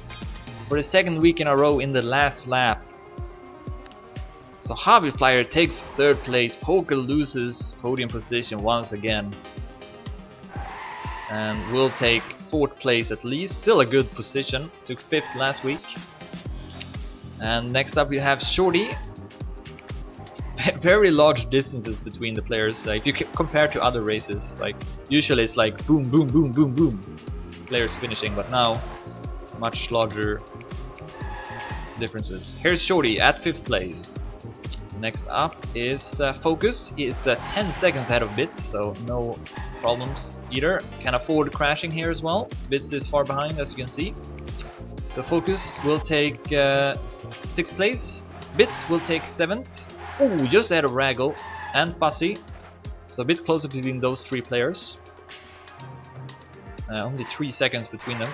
for the 2nd week in a row in the last lap. So Flyer takes 3rd place, Poker loses podium position once again. And will take 4th place at least, still a good position, took 5th last week. And next up we have Shorty. Very large distances between the players. If you compare to other races, like usually it's like boom, boom, boom, boom, boom, players finishing, but now much larger differences. Here's Shorty at 5th place. Next up is Focus. He is 10 seconds ahead of Bits, so no problems either. Can afford crashing here as well. Bits is far behind, as you can see. So Focus will take 6th place. Bits will take 7th. Oh, just ahead of Raggle and Fussy. So a bit closer between those 3 players. Only 3 seconds between them.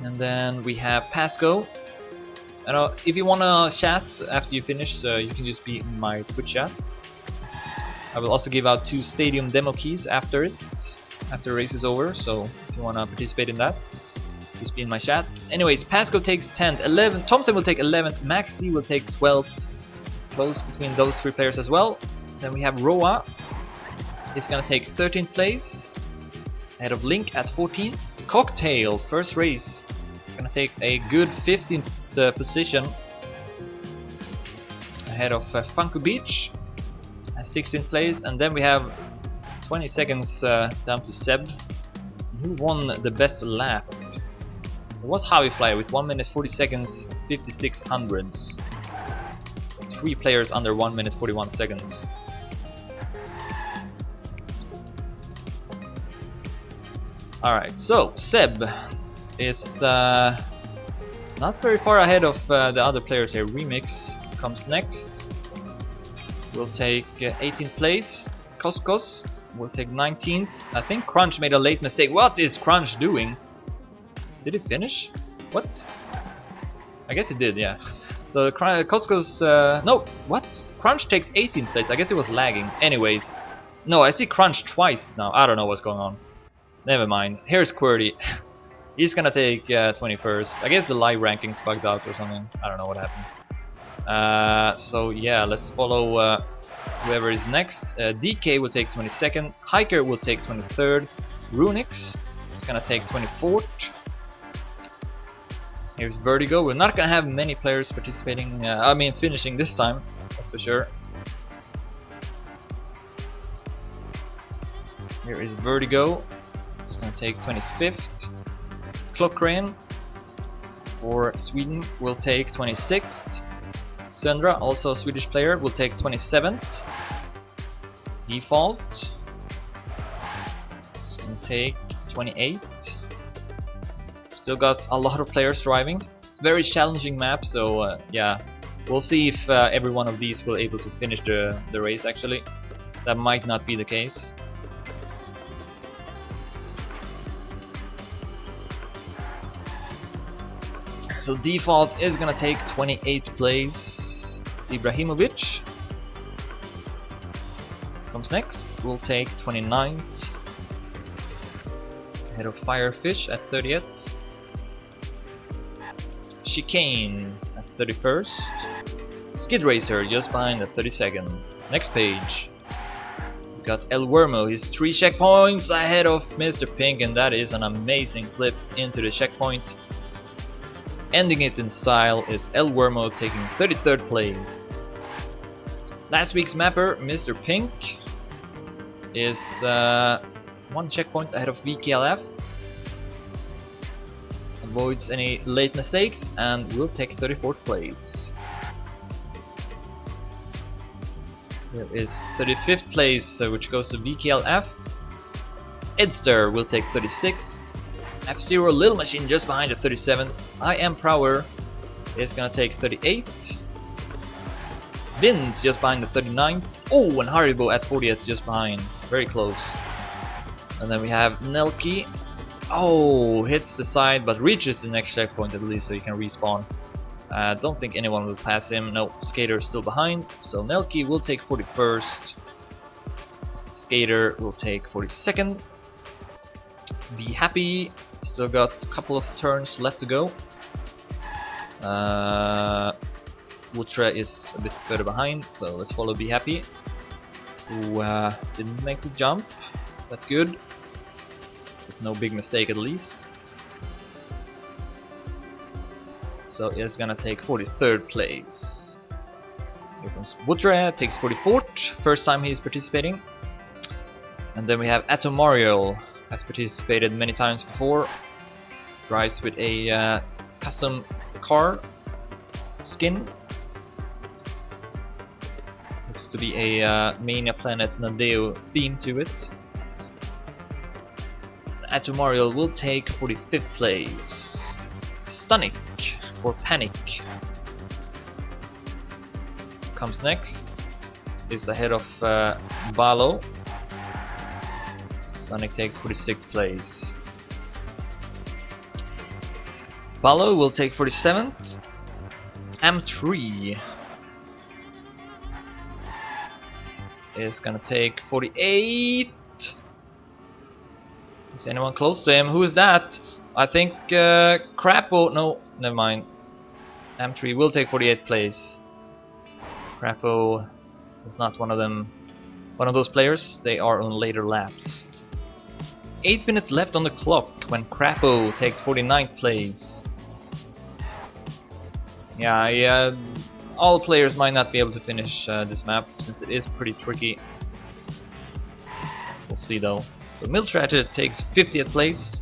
And then we have Pasco. If you wanna chat after you finish, you can just be in my Twitch chat. I will also give out 2 stadium demo keys after the race is over. So if you wanna participate in that, just be in my chat. Anyways, Pasco takes 10th, 11th. Thompson will take 11th. Maxi will take 12th. Close between those 3 players as well. Then we have Roa. He's gonna take 13th place, ahead of Link at 14th. Cocktail, first race, is gonna take a good 15th position, ahead of Funko Beach at 16th place. And then we have 20 seconds down to Seb, who won the best lap. It was Flyer with 1 minute 40 seconds 56 hundredths. 3 players under 1 minute 41 seconds. Alright, so Seb is not very far ahead of the other players here. Remix comes next. We'll take 18th place. Koskos will take 19th. I think Crunch made a late mistake. What is Crunch doing? Did he finish? What? I guess he did, yeah. So Koskos... no, what? Crunch takes 18th place. I guess it was lagging. Anyways. No, I see Crunch twice now. I don't know what's going on. Never mind. Here's QWERTY. He's gonna take 21st. I guess the live ranking's bugged out or something. I don't know what happened. So yeah, let's follow whoever is next. DK will take 22nd. Hiker will take 23rd. Runix is gonna take 24th. Here's Vertigo. We're not gonna have many players participating. I mean, finishing this time. That's for sure. Here is Vertigo. It's gonna take 25th. Klockrane for Sweden will take 26th. Söndra, also a Swedish player, will take 27th. Default is gonna take 28th. Still got a lot of players driving. It's a very challenging map, so yeah, we'll see if every one of these will able to finish the race actually. That might not be the case. So Default is gonna take 28th place. Ibrahimovic comes next. We'll take 29th. Ahead of Firefish at 30th. Chicane at 31st. Skid Racer just behind at 32nd. Next page. We got El Wormo. He's 3 checkpoints ahead of Mr. Pink, and that is an amazing flip into the checkpoint. Ending it in style is El Wormo taking 33rd place. Last week's mapper, Mr. Pink, is 1 checkpoint ahead of VKLF. Avoids any late mistakes and will take 34th place. There is 35th place, which goes to VKLF. Edster will take 36th. F-Zero Little Machine just behind at 37th. I Am Prower is gonna take 38th. Vince just behind the 39th. Oh, and Haribo at 40th just behind. Very close. And then we have Nelky. Oh, hits the side but reaches the next checkpoint at least, so he can respawn. Don't think anyone will pass him. No, Skater is still behind. So Nelky will take 41st. Skater will take 42nd. Be Happy. Still got a couple of turns left to go. Wutra is a bit further behind, so let's follow Be Happy, who didn't make the jump. That's good. With no big mistake at least. So it's gonna take 43rd place. Here comes Wutra, takes 44th. First time he's participating. And then we have Atomariel. Has participated many times before. Drives with a custom car skin. Looks to be a Mania Planet Nadeo theme to it. Atomariel will take 45th place. Stunic or Panic comes next. Is ahead of Balo. Sonic takes 46th place. Balo will take 47th. M3 is gonna take 48th. Is anyone close to him? Who is that? I think Crapo. No, never mind. M3 will take 48th place. Crapo is not one of them. One of those players. They are on later laps. 8 minutes left on the clock when Crapo takes 49th place. Yeah, all players might not be able to finish this map since it is pretty tricky. We'll see though. So Miltrated takes 50th place.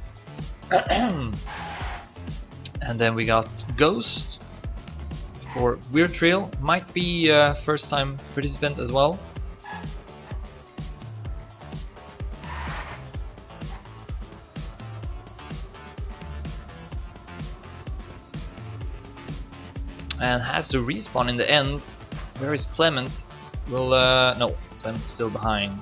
And then we got Ghost for Weird Trail. Might be first time participant as well. And has to respawn in the end. Where is Clement? Will no, Clement's still behind.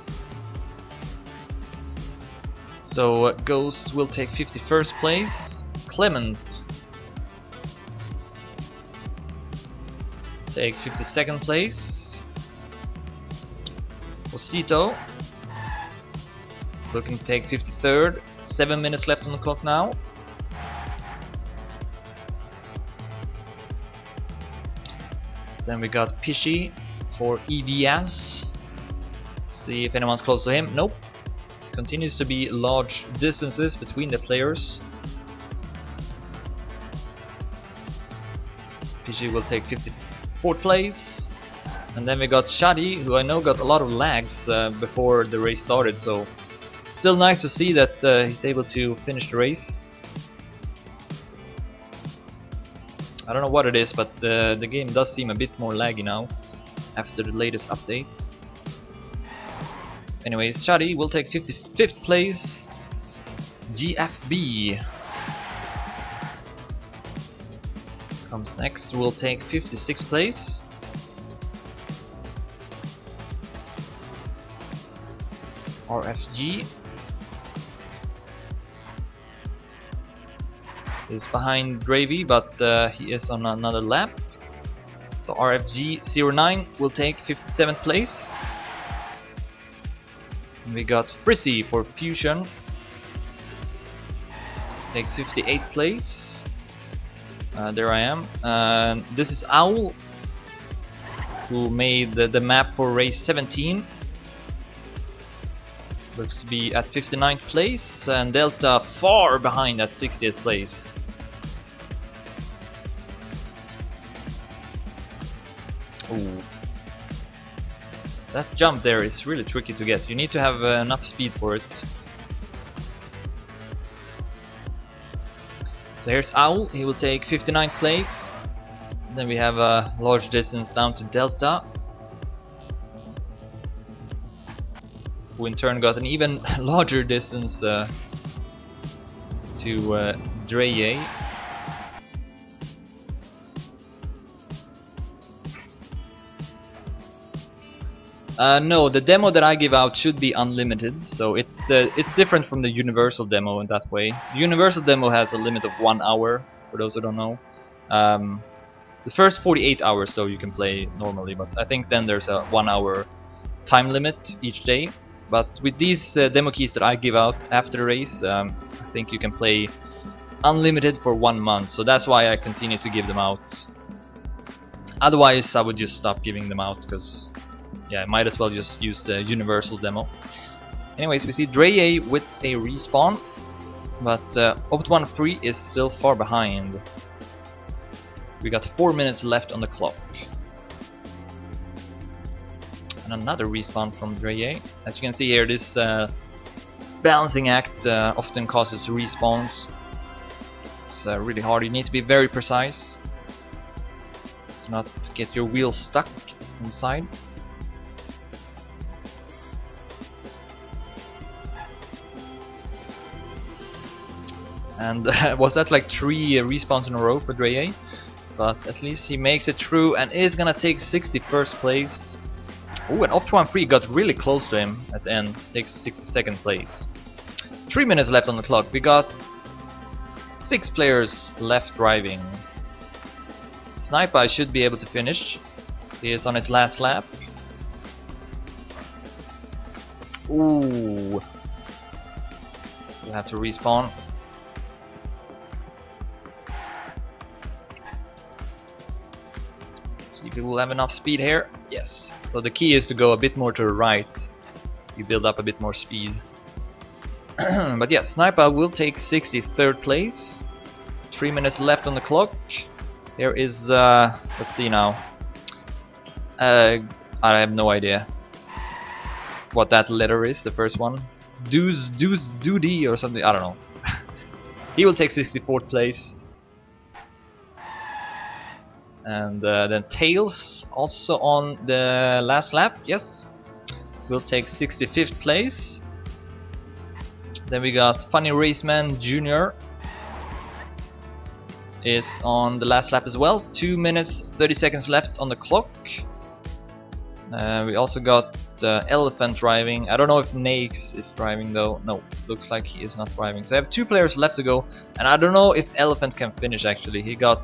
So Ghost will take 51st place. Clement take 52nd place. Osito looking to take 53rd. 7 minutes left on the clock now. Then we got Pishy for EVS. See if anyone's close to him. Nope. Continues to be large distances between the players. Pishy will take 54th place. And then we got Shadi, who I know got a lot of lags before the race started, so still nice to see that he's able to finish the race. I don't know what it is, but the game does seem a bit more laggy now after the latest update. Anyways, Shadi will take 55th place. GFB comes next, will take 56th place. RFG is behind Gravy, but he is on another lap. So RFG09 will take 57th place. And we got Frizzy for Fusion, takes 58th place. There I am. This is Owl, who made the map for race 17. Looks to be at 59th place, and Delta far behind at 60th place. Ooh. That jump there is really tricky to get. You need to have enough speed for it. So here's Owl, he will take 59th place. Then we have a large distance down to Delta, who in turn got an even larger distance to Dreye. No, the demo that I give out should be unlimited, so it's different from the universal demo in that way. The universal demo has a limit of 1 hour, for those who don't know. The first 48 hours though you can play normally, but I think then there's a 1 hour time limit each day. But with these demo keys that I give out after the race, I think you can play unlimited for 1 month, so that's why I continue to give them out. Otherwise I would just stop giving them out, because yeah, I might as well just use the universal demo. Anyways, we see Dreye with a respawn, but Opt13 is still far behind. We got 4 minutes left on the clock. And another respawn from Dreye. As you can see here, this balancing act often causes respawns. It's really hard, you need to be very precise to not get your wheel stuck inside. And was that like 3 respawns in a row for Dreye? But at least he makes it through and is gonna take 61st place. Oh, and Opt13 got really close to him at the end, takes 62nd place. 3 minutes left on the clock. We got 6 players left driving. Sniper should be able to finish. He is on his last lap. Ooh. We'll have to respawn. See if we will have enough speed here. Yes. So the key is to go a bit more to the right, so you build up a bit more speed. But yes, Sniper will take 63rd place. 3 minutes left on the clock. There is let's see now. I have no idea what that letter is, the first one. Doody or something, I don't know. He will take 64th place. And then Tails also on the last lap, yes, will take 65th place. Then we got Funny Raceman Jr. is on the last lap as well. 2 minutes 30 seconds left on the clock. We also got Elephant driving. I don't know if Nakes is driving though. No, looks like he is not driving. So I have 2 players left to go, and I don't know if Elephant can finish actually. He got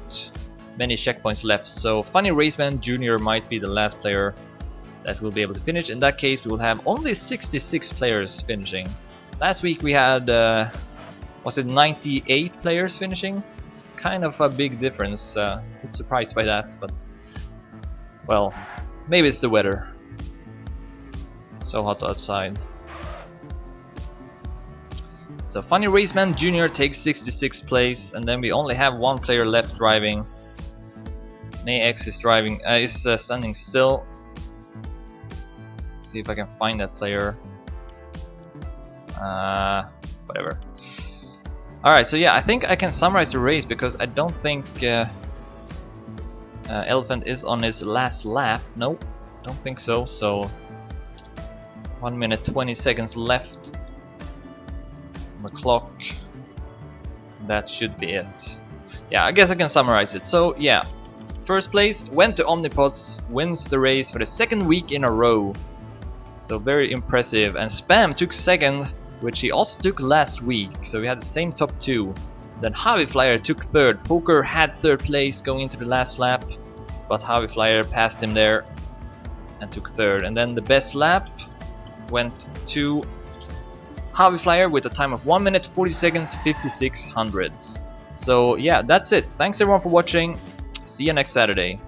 many checkpoints left. So Funny Raceman Jr. might be the last player that will be able to finish. In that case, we will have only 66 players finishing. Last week we had, was it 98 players finishing? It's kind of a big difference. A bit surprised by that, but well, maybe it's the weather. So hot outside. So Funny Raceman Jr. takes 66th place, and then we only have 1 player left driving. Nax is driving, is standing still. Let's see if I can find that player. Whatever. Alright, so yeah, I think I can summarize the race because I don't think Elephant is on his last lap. Nope, don't think so. So 1 minute 20 seconds left on the clock. That should be it. Yeah, I guess I can summarize it. So yeah, first place went to Omnipods, wins the race for the 2nd week in a row. So very impressive. And Spam took 2nd, which he also took last week. So we had the same top 2. Then Javi Flyer took 3rd. Poker had 3rd place going into the last lap, but Javi Flyer passed him there and took 3rd. And then the best lap went to Javi Flyer with a time of 1 minute 40 seconds 56 hundredths. So yeah, that's it. Thanks everyone for watching. See you next Saturday.